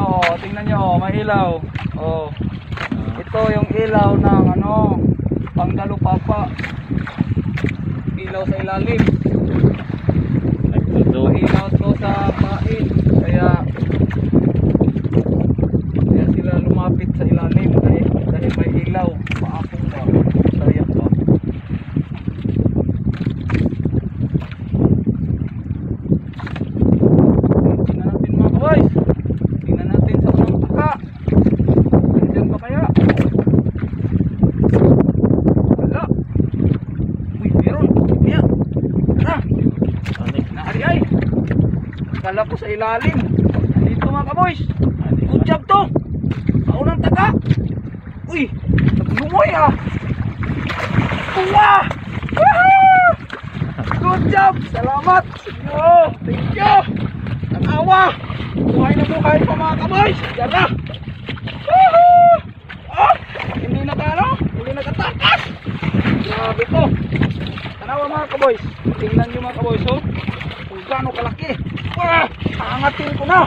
oh, tingnan nyo, oh, may ilaw. Oh. Ito yung ilaw ng ano, pangdalupapa. Ilaw sa ilalim. Ilaw to sa pain. Kaya sila lumapit sa ilalim dahil may ilaw. Paapong ba? Sayang ba? Tingnan natin mga boys. Tingnan natin sa unang taka. Nandiyan pa kaya? Wala. Uy, meron. Kaya. Tara. Naari ay. Kala ko sa ilalim. Dito mga kaboys. Good job to. Unang taka. Uy, naglumoy ah. Uwa. Woohoo! Good job. Salamat. Thank you. Nag-awa. Buhay na buhay pa mga kaboys. Gara. Woohoo! Oh, hindi nakatakas. Grabe to. Tanawa mga kaboys. Tingnan nyo mga kaboys, oh. Kung gaano kalaki. Angatin ko na.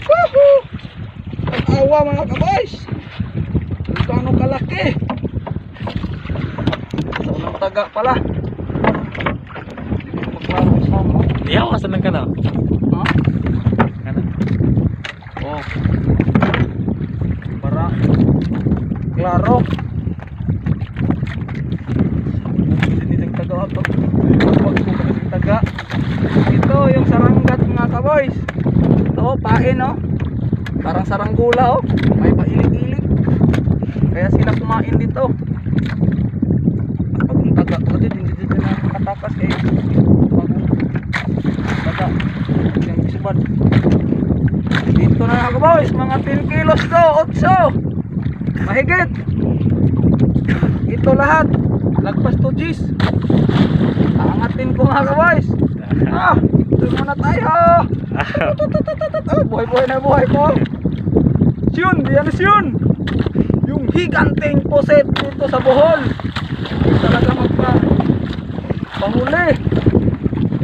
Woohoo! Nag-awa mga kaboys. Kung gaano kalaki. Sa unang taga pala. Iya, wasan ka na. Ha? Ano? Oh. Para klaro. Hindi nagtaga ako. Huwag ko nagtaga. Ito yung saranggat mga kaboys. Ito, pain oh. Parang saranggula oh. May pailig-ilig. Kaya sila kumain dito. Pag taga ko dito, hindi dito na makatakas kayo. Taga. Yung isubad. Dito na mga kaboys. Mga 10 kilos to. 8. Mahigit. Ito lahat. Lagpas to G's. Aangatin ko mga kaboys. Ito muna tayo. Buhay-buhay na buhay ko. Siyun, diyan na siyun. Yung higanteng poset dito sa Bohol. Talaga pahuli.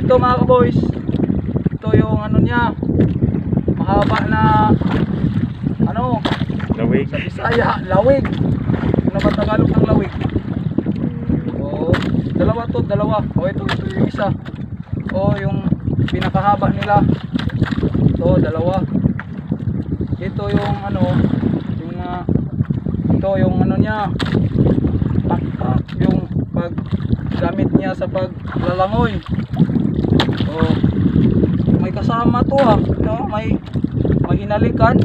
Ito mga kaboys. Ito yung ano niya. Mahaba na ano. Lawig. Sa Bisaya, lawig. Ano ba Tagalog ng lawig? Oh, dalawa. Oh, ito yung isa. Oh, yung pinakahaba nila. Ito, dalawa. Ito yung ano, ito yung ano niya. Yung paggamit niya sa paglalangoy. Oh, may kasama to ha. No, may hinalikan.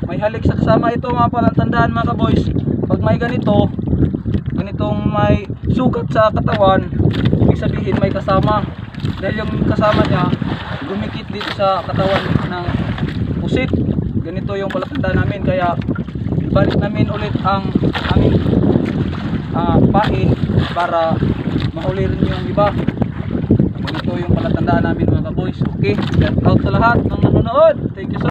May halik sa kasama ito mga palatandaan mga kaboys. Pag may ganitong may sugat sa katawan, ibig sabihin may kasama. Dahil yung kasama niya dumikit dito sa katawan ng pusit. Ganito yung palatandaan namin. Kaya ibalik namin ulit ang aming pain para mahuli rin yung iba. Ganito yung palatandaan namin mga kaboys. Okay, shout out sa lahat ng nanonood. Thank you so much.